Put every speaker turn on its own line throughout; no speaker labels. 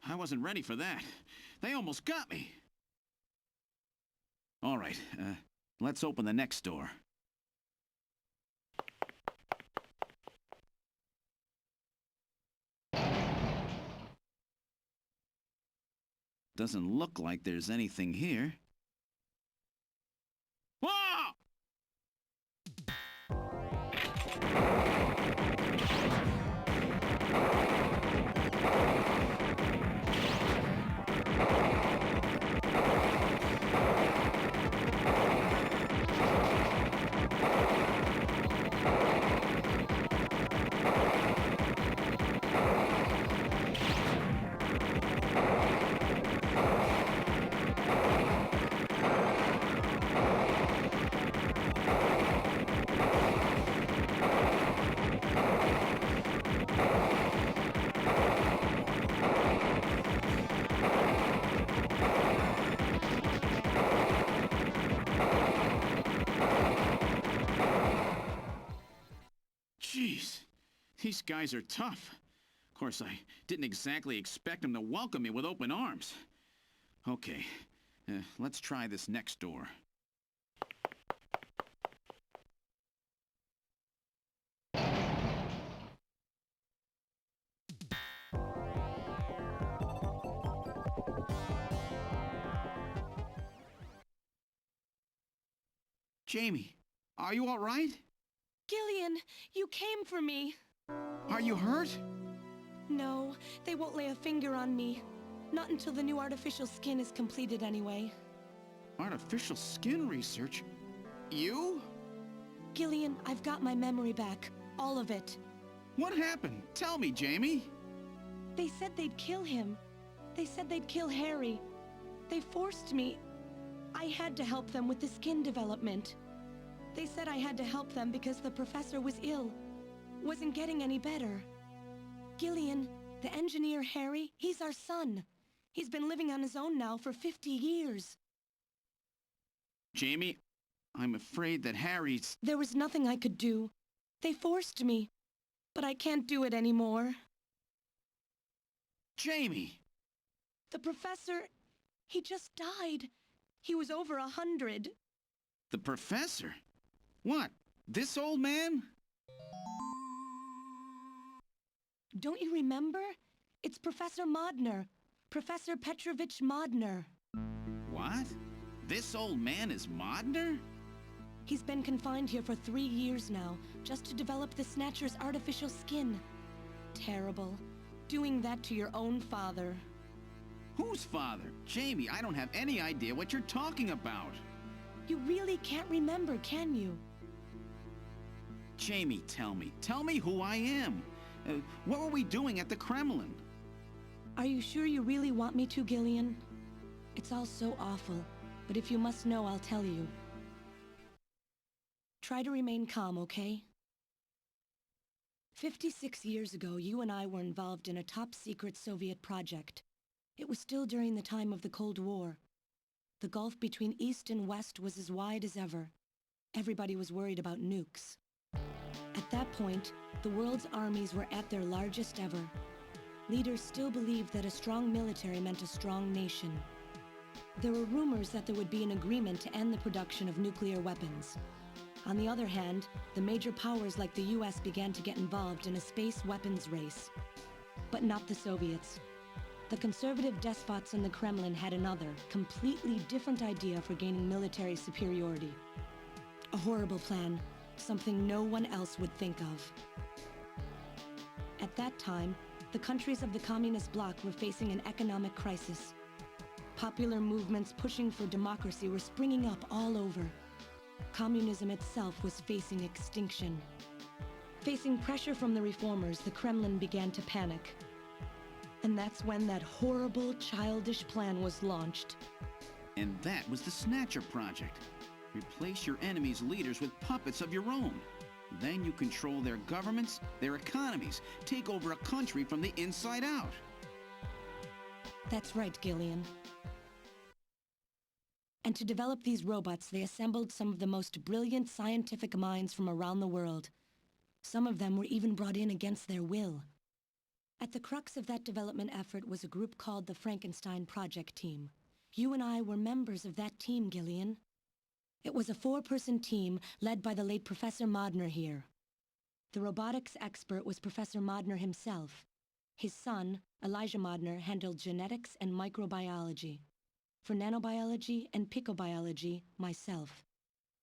I wasn't ready for that. They almost got me. All right, let's open the next door. Doesn't look like there's anything here. Whoa! Jeez, these guys are tough. Of course, I didn't exactly expect them to welcome me with open arms. Okay, let's try this next door. Jamie, are you all right?
Gillian, you came for me.
Are you hurt?
No, they won't lay a finger on me. Not until the new artificial skin is completed anyway.
Artificial skin research? You?
Gillian, I've got my memory back. All of it.
What happened? Tell me, Jamie.
They said they'd kill him. They said they'd kill Harry. They forced me. I had to help them with the skin development. They said I had to help them because the professor was ill. Wasn't getting any better. Gillian, the engineer Harry, he's our son. He's been living on his own now for 50 years.
Jamie, I'm afraid that Harry's...
There was nothing I could do. They forced me. But I can't do it anymore.
Jamie!
The professor, he just died. He was over 100.
The professor? What? This old man?
Don't you remember? It's Professor Modner. Professor Petrovich Modner.
What? This old man is Modner?
He's been confined here for 3 years now, just to develop the Snatcher's artificial skin. Terrible. Doing that to your own father.
Whose father? Jamie, I don't have any idea what you're talking about.
You really can't remember, can you?
Jamie, tell me. Tell me who I am. What were we doing at the Kremlin?
Are you sure you really want me to, Gillian? It's all so awful, but if you must know, I'll tell you. Try to remain calm, okay? 56 years ago, you and I were involved in a top-secret Soviet project. It was still during the time of the Cold War. The gulf between East and West was as wide as ever. Everybody was worried about nukes. At that point, the world's armies were at their largest ever. Leaders still believed that a strong military meant a strong nation. There were rumors that there would be an agreement to end the production of nuclear weapons. On the other hand, the major powers like the US began to get involved in a space weapons race. But not the Soviets. The conservative despots in the Kremlin had another, completely different idea for gaining military superiority. A horrible plan, something no one else would think of. At that time, the countries of the communist bloc were facing an economic crisis. Popular movements pushing for democracy were springing up all over. Communism itself was facing extinction. Facing pressure from the reformers, the Kremlin began to panic. And that's when that horrible, childish plan was launched.
And that was the Snatcher project. Replace your enemy's leaders with puppets of your own. Then you control their governments, their economies, take over a country from the inside out.
That's right, Gillian. And to develop these robots, they assembled some of the most brilliant scientific minds from around the world. Some of them were even brought in against their will. At the crux of that development effort was a group called the Frankenstein Project Team. You and I were members of that team, Gillian. It was a 4-person team led by the late Professor Modner here. The robotics expert was Professor Modner himself. His son, Elijah Modner, handled genetics and microbiology. For nanobiology and picobiology, myself.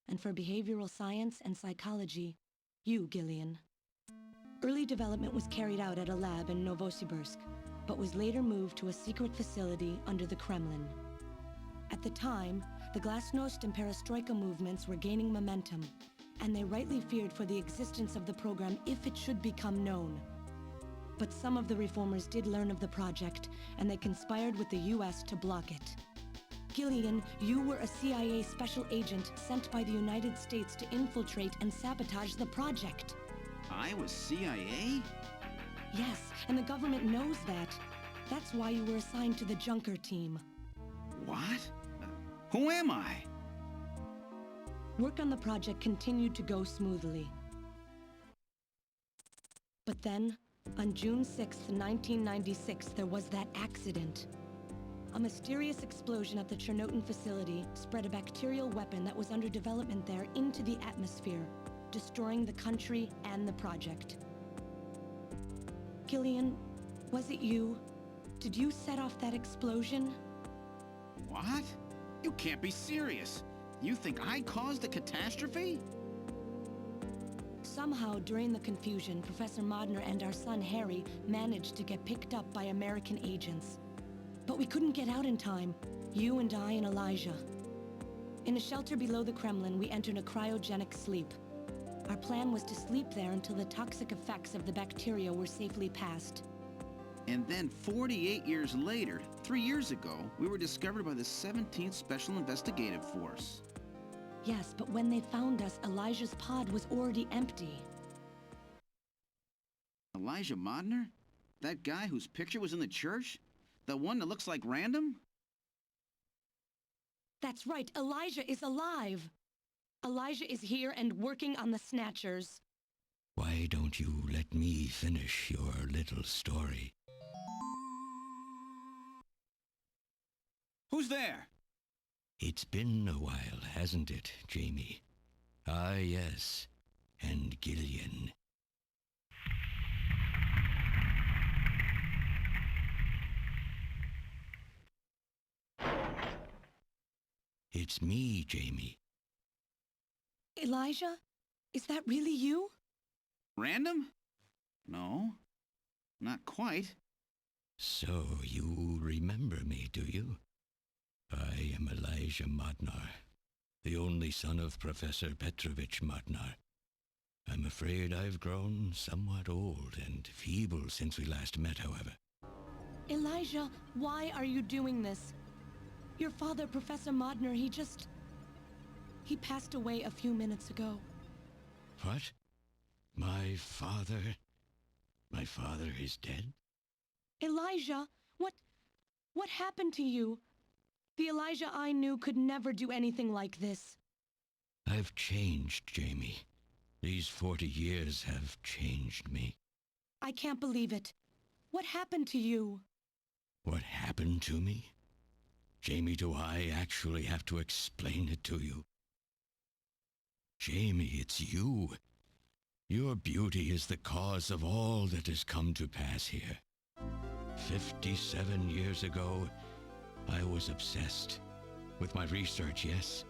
And for behavioral science and psychology, you, Gillian. Early development was carried out at a lab in Novosibirsk, but was later moved to a secret facility under the Kremlin. At the time, the Glasnost and Perestroika movements were gaining momentum, and they rightly feared for the existence of the program if it should become known. But some of the reformers did learn of the project, and they conspired with the US to block it. Gillian, you were a CIA special agent sent by the United States to infiltrate and sabotage the project.
I was CIA?
Yes, and the government knows that. That's why you were assigned to the Junker team.
What? Who am I?
Work on the project continued to go smoothly. But then, on June 6, 1996, there was that accident. A mysterious explosion at the Chernobyl facility spread a bacterial weapon that was under development there into the atmosphere, destroying the country and the project. Gillian, was it you? Did you set off that explosion?
What? You can't be serious. You think I caused the catastrophe?
Somehow, during the confusion, Professor Modner and our son Harry managed to get picked up by American agents. But we couldn't get out in time, you and I and Elijah. In a shelter below the Kremlin, we entered a cryogenic sleep. Our plan was to sleep there until the toxic effects of the bacteria were safely passed.
And then 48 years later, 3 years ago, we were discovered by the 17th Special Investigative Force.
Yes, but when they found us, Elijah's pod was already empty.
Elijah Modner? That guy whose picture was in the church? The one that looks like Random?
That's right, Elijah is alive! Elijah is here and working on the Snatchers.
Why don't you let me finish your little story?
Who's there?
It's been a while, hasn't it, Jamie? Ah, yes. And Gillian. It's me, Jamie.
Elijah? Is that really you?
Random? No, not quite.
So you remember me, do you? I am Elijah Modnar, the only son of Professor Petrovich Modnar. I'm afraid I've grown somewhat old and feeble since we last met, however.
Elijah, why are you doing this? Your father, Professor Modner, he passed away a few minutes ago.
What? My father? My father is dead?
Elijah, what happened to you? The Elijah I knew could never do anything like this.
I've changed, Jamie. These 40 years have changed me.
I can't believe it. What happened to you?
What happened to me? Jamie, do I actually have to explain it to you? Jamie, it's you. Your beauty is the cause of all that has come to pass here. 57 years ago, I was obsessed. With my research, yes,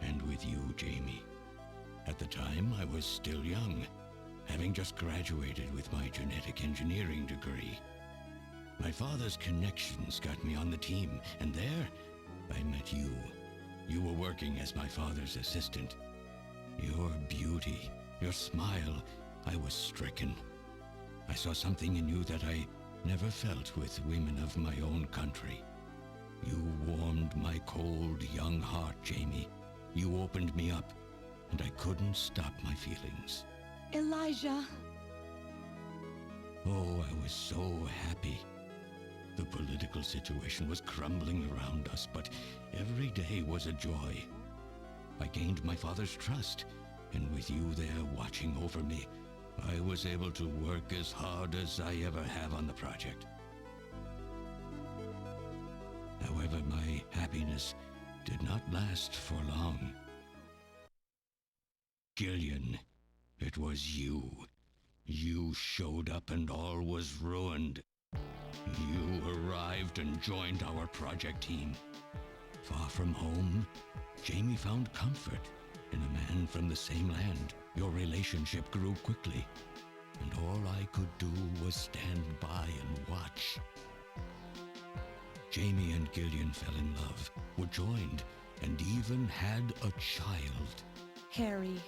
and with you, Jamie. At the time, I was still young, having just graduated with my genetic engineering degree. My father's connections got me on the team, and there, I met you. You were working as my father's assistant. Your beauty, your smile, I was stricken. I saw something in you that I never felt with women of my own country. You warmed my cold, young heart, Jamie. You opened me up, and I couldn't stop my feelings.
Elijah.
Oh, I was so happy. The political situation was crumbling around us, but every day was a joy. I gained my father's trust, and with you there watching over me, I was able to work as hard as I ever have on the project. However, my happiness did not last for long. Gillian, it was you. You showed up and all was ruined. You arrived and joined our project team. Far from home, Jamie found comfort in a man from the same land. Your relationship grew quickly, and all I could do was stand by and watch. Jamie and Gillian fell in love, were joined, and even had a child.
Harry.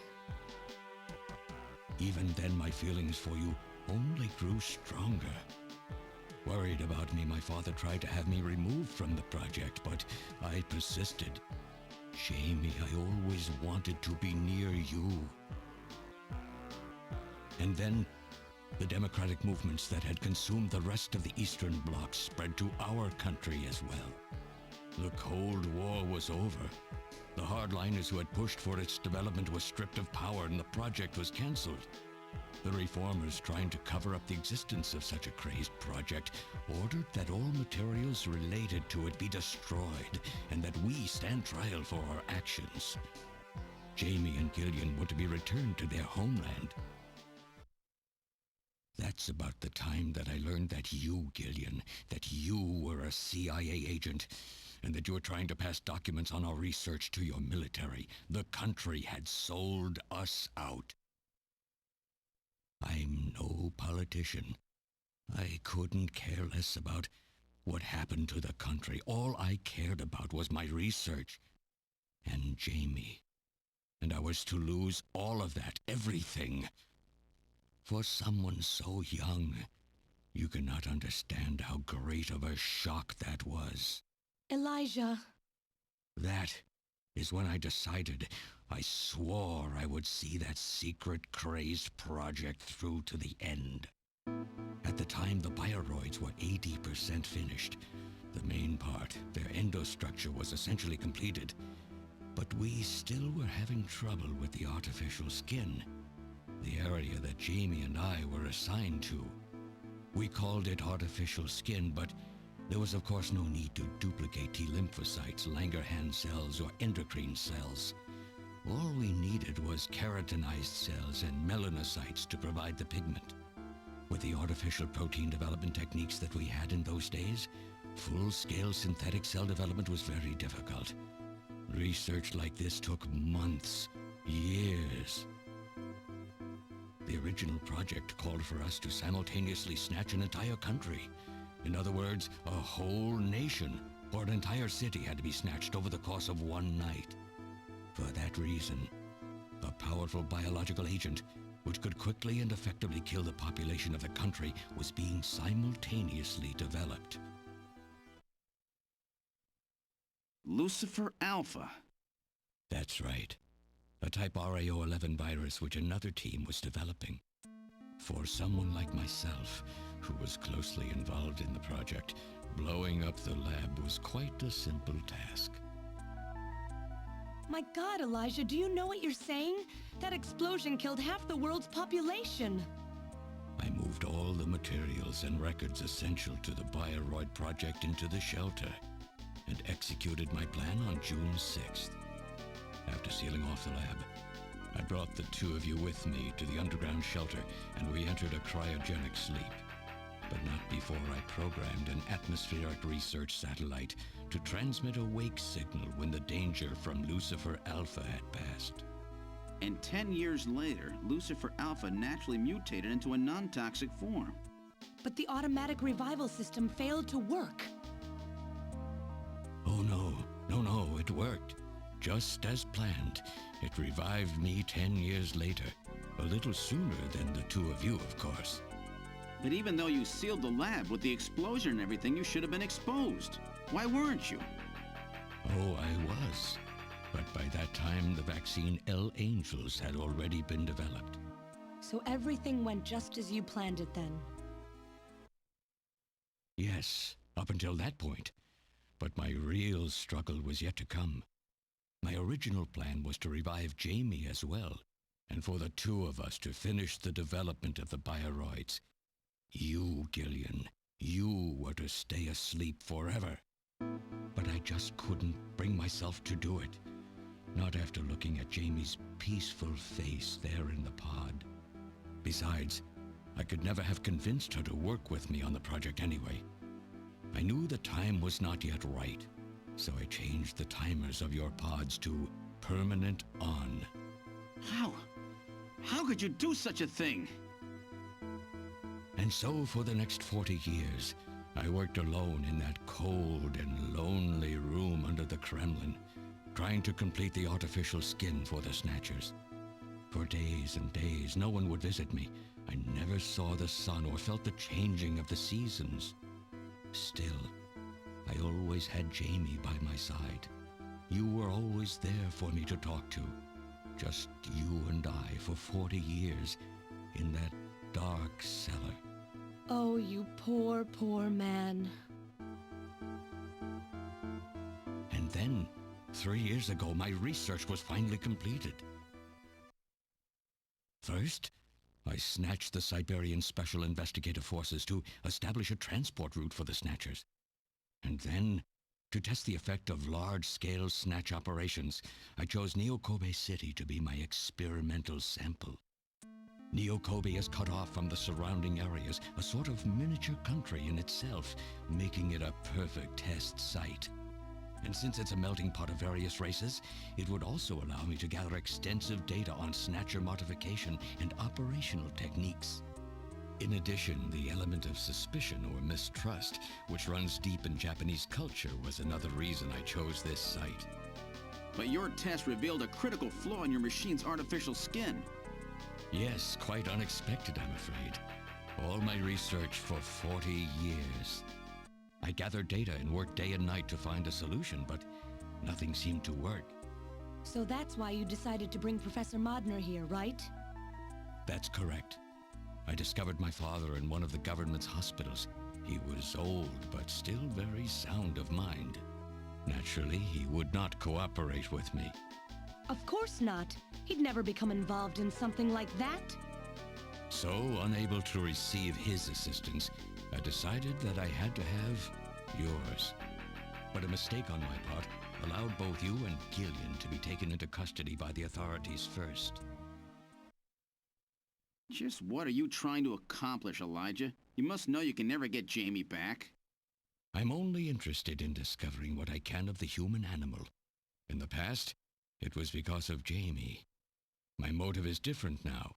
Even then, my feelings for you only grew stronger. Worried about me, my father tried to have me removed from the project, but I persisted. Jamie, I always wanted to be near you. And then, the democratic movements that had consumed the rest of the Eastern Bloc spread to our country as well. The Cold War was over. The hardliners who had pushed for its development were stripped of power and the project was cancelled. The reformers, trying to cover up the existence of such a crazed project, ordered that all materials related to it be destroyed and that we stand trial for our actions. Jamie and Gillian were to be returned to their homeland. That's about the time that I learned that you, Gillian, that you were a CIA agent, and that you were trying to pass documents on our research to your military. The country had sold us out. I'm no politician. I couldn't care less about what happened to the country. All I cared about was my research and Jamie. And I was to lose all of that, everything. For someone so young, you cannot understand how great of a shock that was.
Elijah.
That is when I decided, I swore I would see that secret, crazed project through to the end. At the time, the bioroids were 80% finished. The main part, their endostructure, was essentially completed. But we still were having trouble with the artificial skin, the area that Jamie and I were assigned to. We called it artificial skin, but there was of course no need to duplicate T lymphocytes, Langerhans cells, or endocrine cells. All we needed was keratinized cells and melanocytes to provide the pigment. With the artificial protein development techniques that we had in those days, full-scale synthetic cell development was very difficult. Research like this took months, years. The original project called for us to simultaneously snatch an entire country. In other words, a whole nation, or an entire city, had to be snatched over the course of one night. For that reason, a powerful biological agent, which could quickly and effectively kill the population of the country, was being simultaneously developed.
Lucifer Alpha.
That's right. A type RAO11 virus which another team was developing. For someone like myself, who was closely involved in the project, blowing up the lab was quite a simple task.
My God, Elijah, do you know what you're saying? That explosion killed half the world's population.
I moved all the materials and records essential to the Bioroid project into the shelter and executed my plan on June 6th. After sealing off the lab, I brought the two of you with me to the underground shelter, and we entered a cryogenic sleep. But not before I programmed an atmospheric research satellite to transmit a wake signal when the danger from Lucifer Alpha had passed.
And 10 years later, Lucifer Alpha naturally mutated into a non-toxic form.
But the automatic revival system failed to work.
Oh no, it worked. Just as planned. It revived me 10 years later. A little sooner than the two of you, of course.
But even though you sealed the lab with the explosion and everything, you should have been exposed. Why weren't you?
Oh, I was. But by that time, the vaccine L-Angels had already been developed.
So everything went just as you planned it then?
Yes, up until that point. But my real struggle was yet to come. My original plan was to revive Jamie as well, and for the two of us to finish the development of the bioroids. You, Gillian, you were to stay asleep forever. But I just couldn't bring myself to do it. Not after looking at Jamie's peaceful face there in the pod. Besides, I could never have convinced her to work with me on the project anyway. I knew the time was not yet right, so I changed the timers of your pods to permanent on.
How? How could you do such a thing?
And so for the next 40 years, I worked alone in that cold and lonely room under the Kremlin, trying to complete the artificial skin for the Snatchers. For days and days, no one would visit me. I never saw the sun or felt the changing of the seasons. Still, I always had Jamie by my side. You were always there for me to talk to. Just you and I for 40 years in that dark cellar.
Oh, you poor, poor man.
And then, 3 years ago, my research was finally completed. First, I snatched the Siberian Special Investigative Forces to establish a transport route for the Snatchers. And then, to test the effect of large-scale snatch operations, I chose Neokobe City to be my experimental sample. Neokobe is cut off from the surrounding areas, a sort of miniature country in itself, making it a perfect test site. And since it's a melting pot of various races, it would also allow me to gather extensive data on Snatcher modification and operational techniques. In addition, the element of suspicion or mistrust, which runs deep in Japanese culture, was another reason I chose this site.
But your test revealed a critical flaw in your machine's artificial skin.
Yes, quite unexpected, I'm afraid. All my research for 40 years. I gathered data and worked day and night to find a solution, but nothing seemed to work.
So that's why you decided to bring Professor MiSTer here, right?
That's correct. I discovered my father in one of the government's hospitals. He was old, but still very sound of mind. Naturally, he would not cooperate with me.
Of course not. He'd never become involved in something like that.
So, unable to receive his assistance, I decided that I had to have yours. But a mistake on my part allowed both you and Gillian to be taken into custody by the authorities first.
Just what are you trying to accomplish, Elijah? You must know you can never get Jamie back.
I'm only interested in discovering what I can of the human animal. In the past, it was because of Jamie. My motive is different now.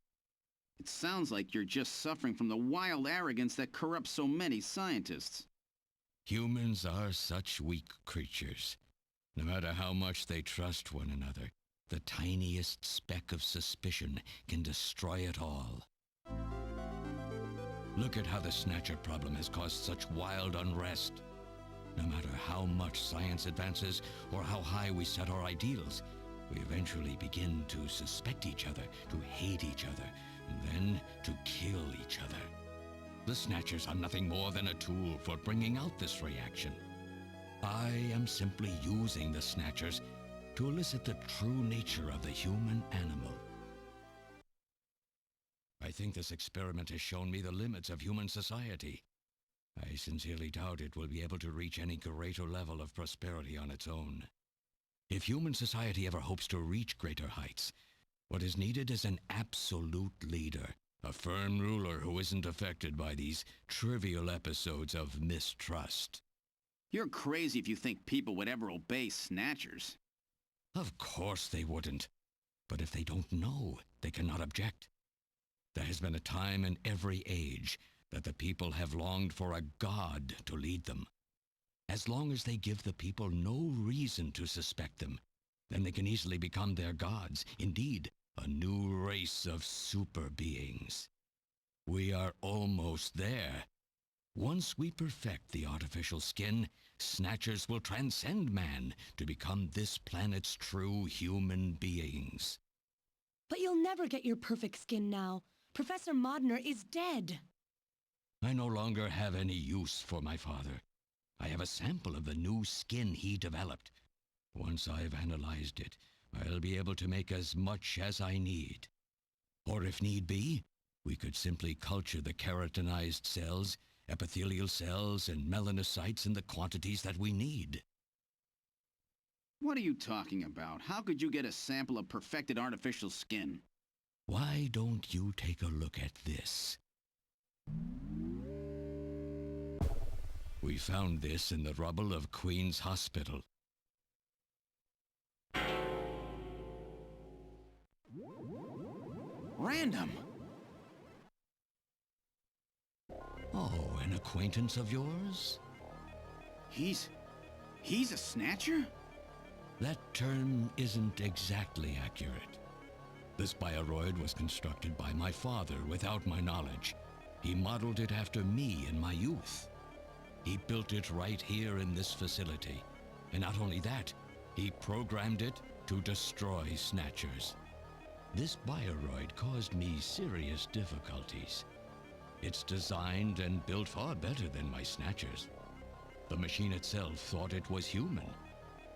It sounds like you're just suffering from the wild arrogance that corrupts so many scientists.
Humans are such weak creatures. No matter how much they trust one another, the tiniest speck of suspicion can destroy it all. Look at how the Snatcher problem has caused such wild unrest. No matter how much science advances or how high we set our ideals, we eventually begin to suspect each other, to hate each other, and then to kill each other. The Snatchers are nothing more than a tool for bringing out this reaction. I am simply using the Snatchers to elicit the true nature of the human animal. I think this experiment has shown me the limits of human society. I sincerely doubt it will be able to reach any greater level of prosperity on its own. If human society ever hopes to reach greater heights, what is needed is an absolute leader, a firm ruler who isn't affected by these trivial episodes of mistrust.
You're crazy if you think people would ever obey Snatchers.
Of course they wouldn't. But if they don't know, they cannot object. There has been a time in every age that the people have longed for a god to lead them. As long as they give the people no reason to suspect them, then they can easily become their gods, indeed, a new race of super beings. We are almost there. Once we perfect the artificial skin, Snatchers will transcend man to become this planet's true human beings.
But you'll never get your perfect skin now. Professor MiSTer is dead.
I no longer have any use for my father. I have a sample of the new skin he developed. Once I've analyzed it, I'll be able to make as much as I need. Or if need be, we could simply culture the keratinized cells, epithelial cells, and melanocytes in the quantities that we need.
What are you talking about? How could you get a sample of perfected artificial skin?
Why don't you take a look at this? We found this in the rubble of Queen's Hospital.
Random!
Oh, an acquaintance of yours?
He's a Snatcher?
That term isn't exactly accurate. This bioroid was constructed by my father without my knowledge. He modeled it after me in my youth. He built it right here in this facility. And not only that, he programmed it to destroy Snatchers. This bioroid caused me serious difficulties. It's designed and built far better than my Snatchers. The machine itself thought it was human.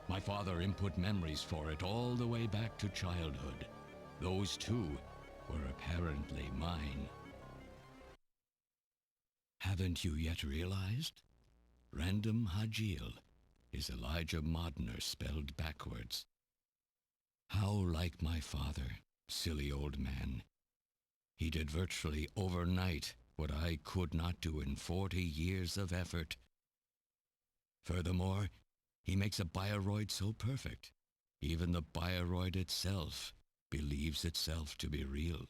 My father input memories for it all the way back to childhood. Those too were apparently mine. Haven't you yet realized? Random Hajil is Elijah Modner spelled backwards. How like my father, silly old man. He did virtually overnight what I could not do in 40 years of effort. Furthermore, he makes a bioroid so perfect, even the bioroid itself believes itself to be real.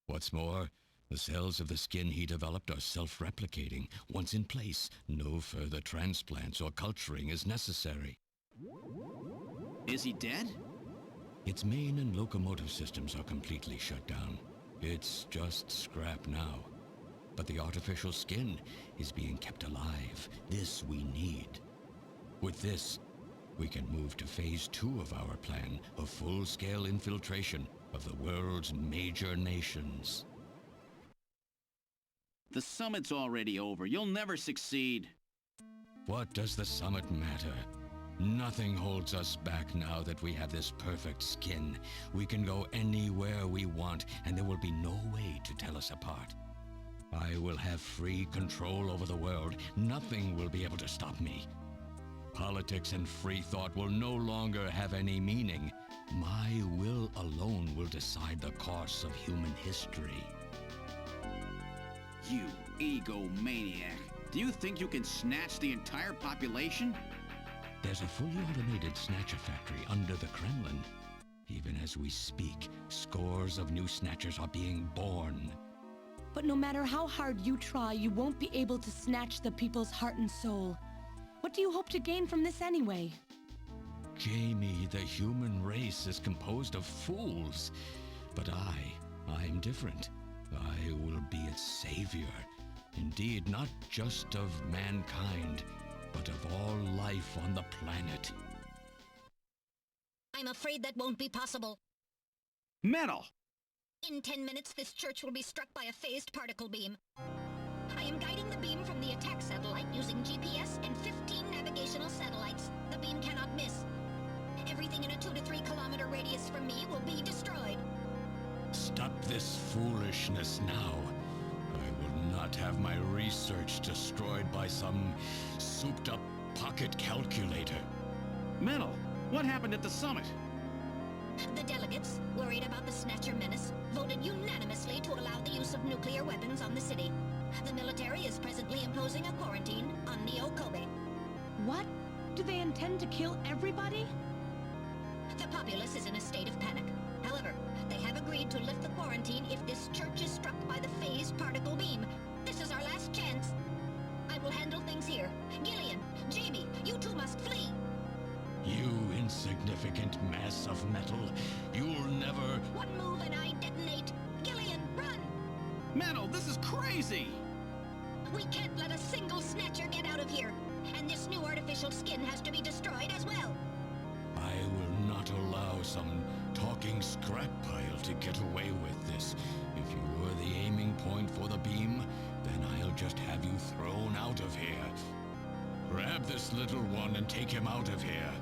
What's more, the cells of the skin he developed are self-replicating. Once in place, no further transplants or culturing is necessary.
Is he dead?
Its main and locomotive systems are completely shut down. It's just scrap now. But the artificial skin is being kept alive. This we need. With this, we can move to phase 2 of our plan of full-scale infiltration of the world's major nations.
The summit's already over. You'll never succeed.
What does the summit matter? Nothing holds us back now that we have this perfect skin. We can go anywhere we want, and there will be no way to tell us apart. I will have free control over the world. Nothing will be able to stop me. Politics and free thought will no longer have any meaning. My will alone will decide the course of human history.
You egomaniac. Do you think you can snatch the entire population?
There's a fully automated Snatcher factory under the Kremlin. Even as we speak, scores of new Snatchers are being born.
But no matter how hard you try, you won't be able to snatch the people's heart and soul. What do you hope to gain from this anyway?
Jamie, the human race is composed of fools. But I'm different. I will be its savior. Indeed, not just of mankind, but of all life on the planet.
I'm afraid that won't be possible.
Metal!
In 10 minutes, this church will be struck by a phased particle beam. I am guiding the beam from the attack satellite using GPS and 15 navigational satellites. The beam cannot miss. Everything in a 2 to 3 kilometer radius from me will be destroyed.
Stop this foolishness now. I will not have my research destroyed by some souped-up pocket calculator.
Metal, what happened at the summit?
The delegates, worried about the Snatcher menace, voted unanimously to allow the use of nuclear weapons on the city. The military is presently imposing a quarantine on Neo-Kobe.
What? Do they intend to kill everybody?
The populace is in a state of panic. However, they have agreed to lift the quarantine if this church is struck by the phased particle beam. This is our last chance. I will handle things here. Gillian, Jamie, you two must flee.
You insignificant mass of metal. You'll never...
One move and I detonate. Gillian, run!
Metal, this is crazy!
We can't let a single Snatcher get out of here. And this new artificial skin has to be destroyed as well.
I will not allow some talking scrap pile to get away with this. If you were the aiming point for the beam, then I'll just have you thrown out of here. Grab this little one and take him out of here.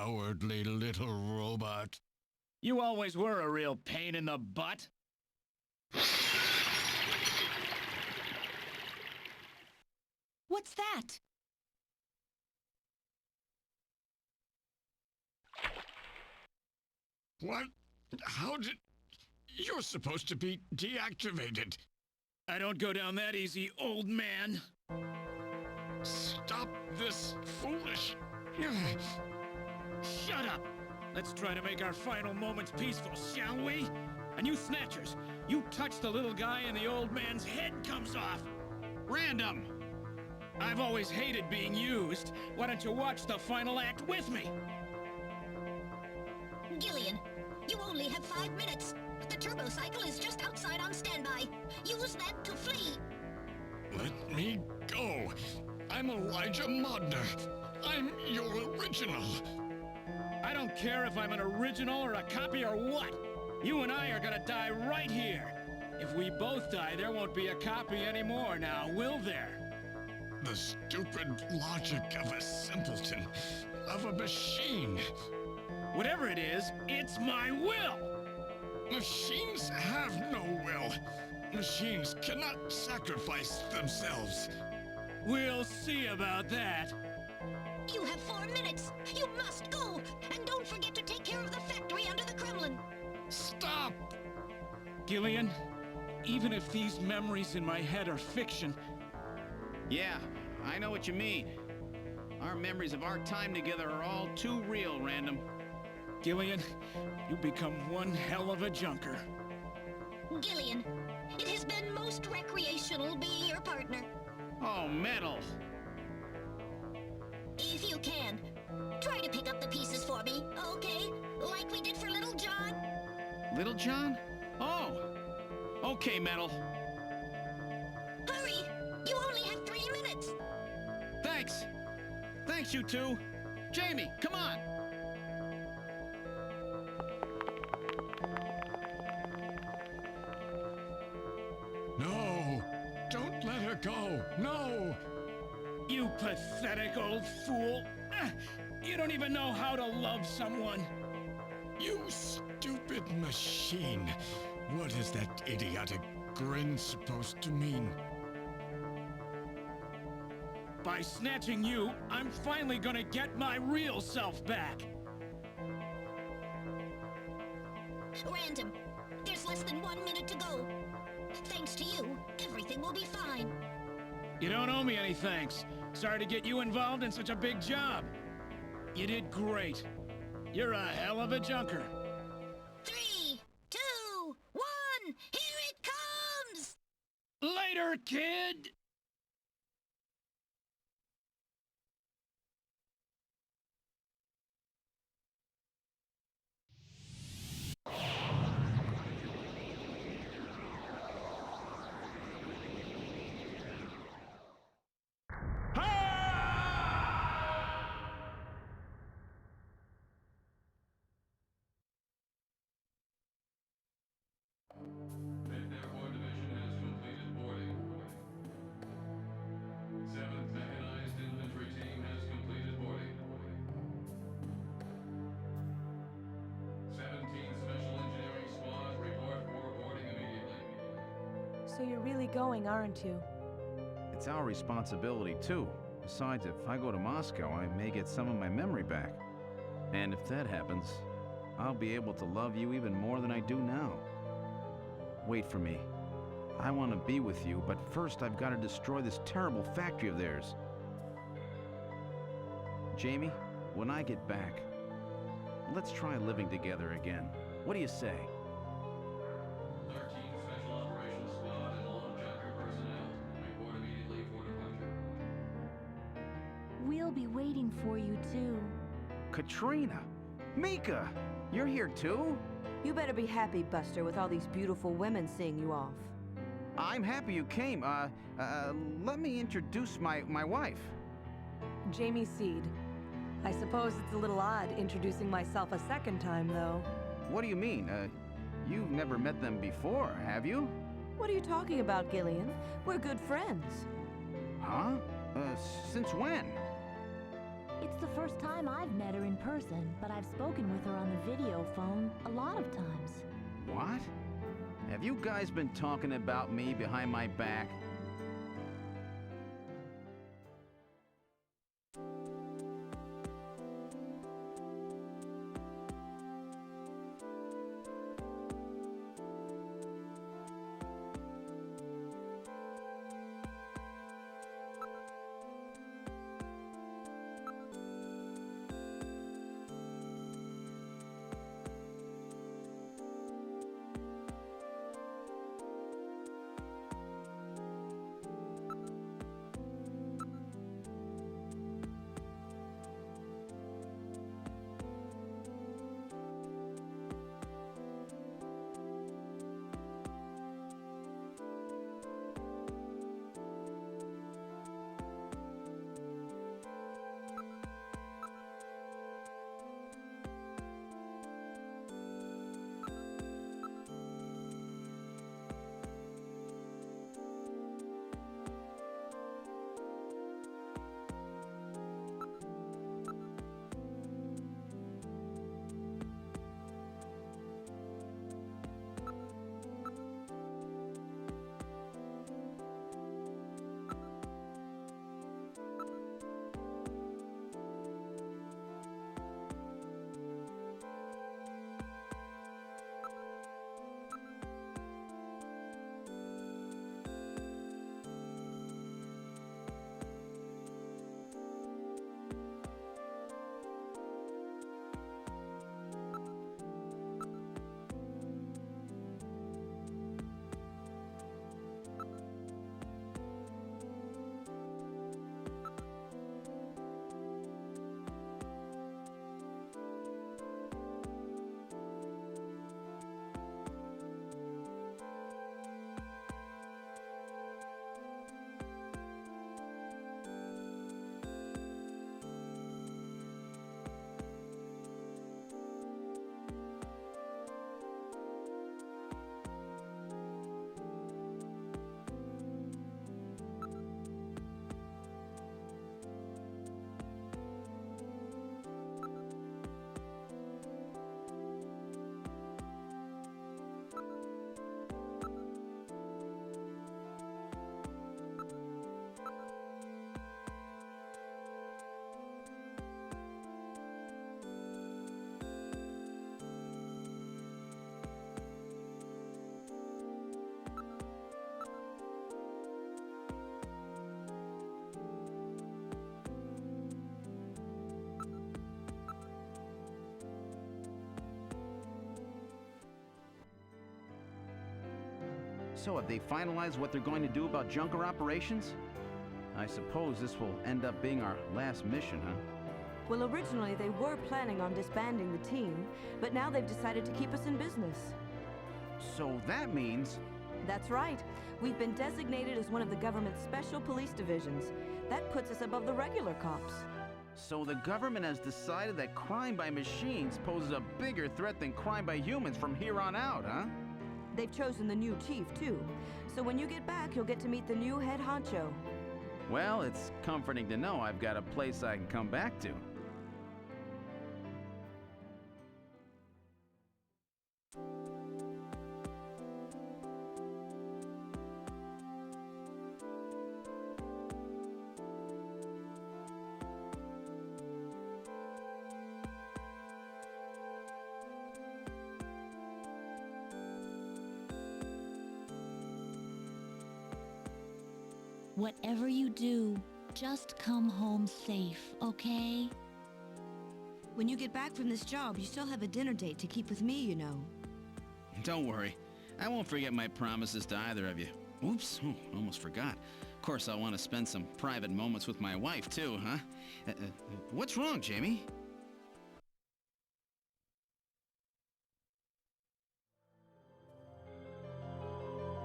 cowardly little robot.
You always were a real pain in the butt.
What's that?
What? How did... You're supposed to be deactivated.
I don't go down that easy, old man.
Stop this foolish...
Shut up! Let's try to make our final moments peaceful, shall we? And you Snatchers, you touch the little guy and the old man's head comes off.
Random!
I've always hated being used. Why don't you watch the final act with me?
Gillian, you only have 5 minutes. The turbo cycle is just outside on standby. Use that to flee.
Let me go. I'm Elijah Modner. I'm your original.
I don't care if I'm an original or a copy or what. You and I are gonna die right here. If we both die, there won't be a copy anymore now, will there?
The stupid logic of a simpleton, of a machine.
Whatever it is, it's my will!
Machines have no will. Machines cannot sacrifice themselves.
We'll see about that.
You have 4 minutes. You must go. And don't forget to take care of the factory under the Kremlin.
Stop!
Gillian, even if these memories in my head are fiction...
Yeah, I know what you mean. Our memories of our time together are all too real, Random.
Gillian, you become one hell of a junker.
Gillian, it has been most recreational being your partner.
Oh, metal!
If you can, try to pick up the pieces for me, okay? Like we did for Little John.
Little John? Oh! Okay, Metal.
Hurry! You only have 3 minutes.
Thanks! Thanks, you two! Jamie, come on!
No! Don't let her go! No!
You pathetic old fool! You don't even know how to love someone!
You stupid machine! What is that idiotic grin supposed to mean?
By snatching you, I'm finally gonna get my real self back!
Random, there's less than 1 minute to go. Thanks to you, everything will be fine.
You don't owe me any thanks. Sorry to get you involved in such a big job. You did great. You're a hell of a junker.
3, 2, 1, here it comes!
Later, kid!
So you're really going, aren't you?
It's our responsibility, too. Besides, if I go to Moscow, I may get some of my memory back. And if that happens, I'll be able to love you even more than I do now. Wait for me. I want to be with you, but first I've got to destroy this terrible factory of theirs. Jamie, when I get back, let's try living together again. What do you say?
13 Special Operations Squad and all junker personnel. Report immediately for departure.
We'll be waiting for you, too.
Katrina! Mika! You're here too?
You better be happy, Buster, with all these beautiful women seeing you off.
I'm happy you came. Let me introduce my wife.
Jamie Seed. I suppose it's a little odd introducing myself a second time, though.
What do you mean? You've never met them before, have you?
What are you talking about, Gillian? We're good friends.
Huh? Since when?
It's the first time I've met her in person, but I've spoken with her on the video phone a lot of times.
What? Have you guys been talking about me behind my back? So have they finalized what they're going to do about Junker operations? I suppose this will end up being our last mission, huh?
Well, originally they were planning on disbanding the team, but now they've decided to keep us in business.
So that means...
That's right. We've been designated as one of the government's special police divisions. That puts us above the regular cops.
So the government has decided that crime by machines poses a bigger threat than crime by humans from here on out, huh?
They've chosen the new chief, too. So when you get back, you'll get to meet the new head honcho.
Well, it's comforting to know I've got a place I can come back to.
Whatever you do, just come home safe, okay?
When you get back from this job, you still have a dinner date to keep with me, you know.
Don't worry. I won't forget my promises to either of you. Oops, almost forgot. Of course, I'll want to spend some private moments with my wife, too, huh? What's wrong, Jamie?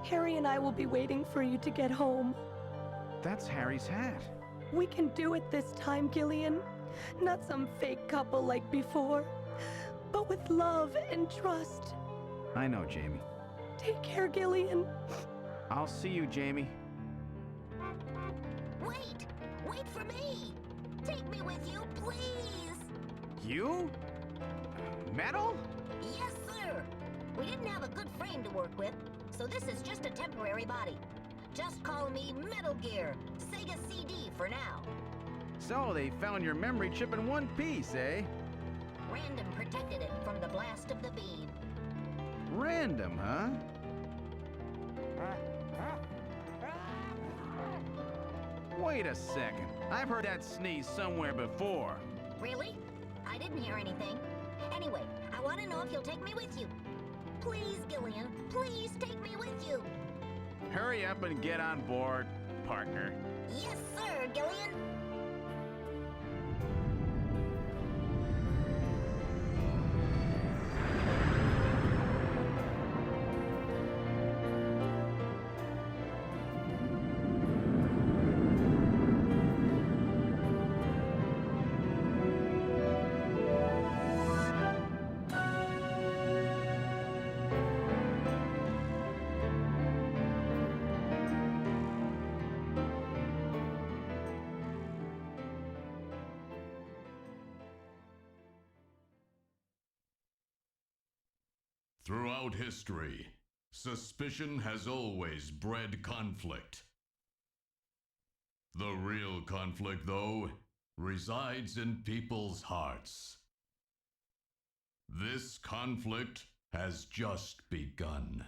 Harry and I will be waiting for you to get home.
That's Harry's hat.
We can do it this time, Gillian. Not some fake couple like before, but with love and trust.
I know, Jamie.
Take care, Gillian.
I'll see you, Jamie.
Wait! Wait for me! Take me with you, please!
You? Metal?
Yes, sir! We didn't have a good frame to work with, so this is just a temporary body. Just call me Metal Gear, Sega CD for now.
So they found your memory chip in one piece, eh?
Random protected it from the blast of the beam.
Random, huh? Wait a second. I've heard that sneeze somewhere before.
Really? I didn't hear anything. Anyway, I want to know if you'll take me with you. Please, Gillian, please take me with you.
Hurry up and get on board, partner.
Yes, sir, Gillian.
Throughout history, suspicion has always bred conflict. The real conflict, though, resides in people's hearts. This conflict has just begun.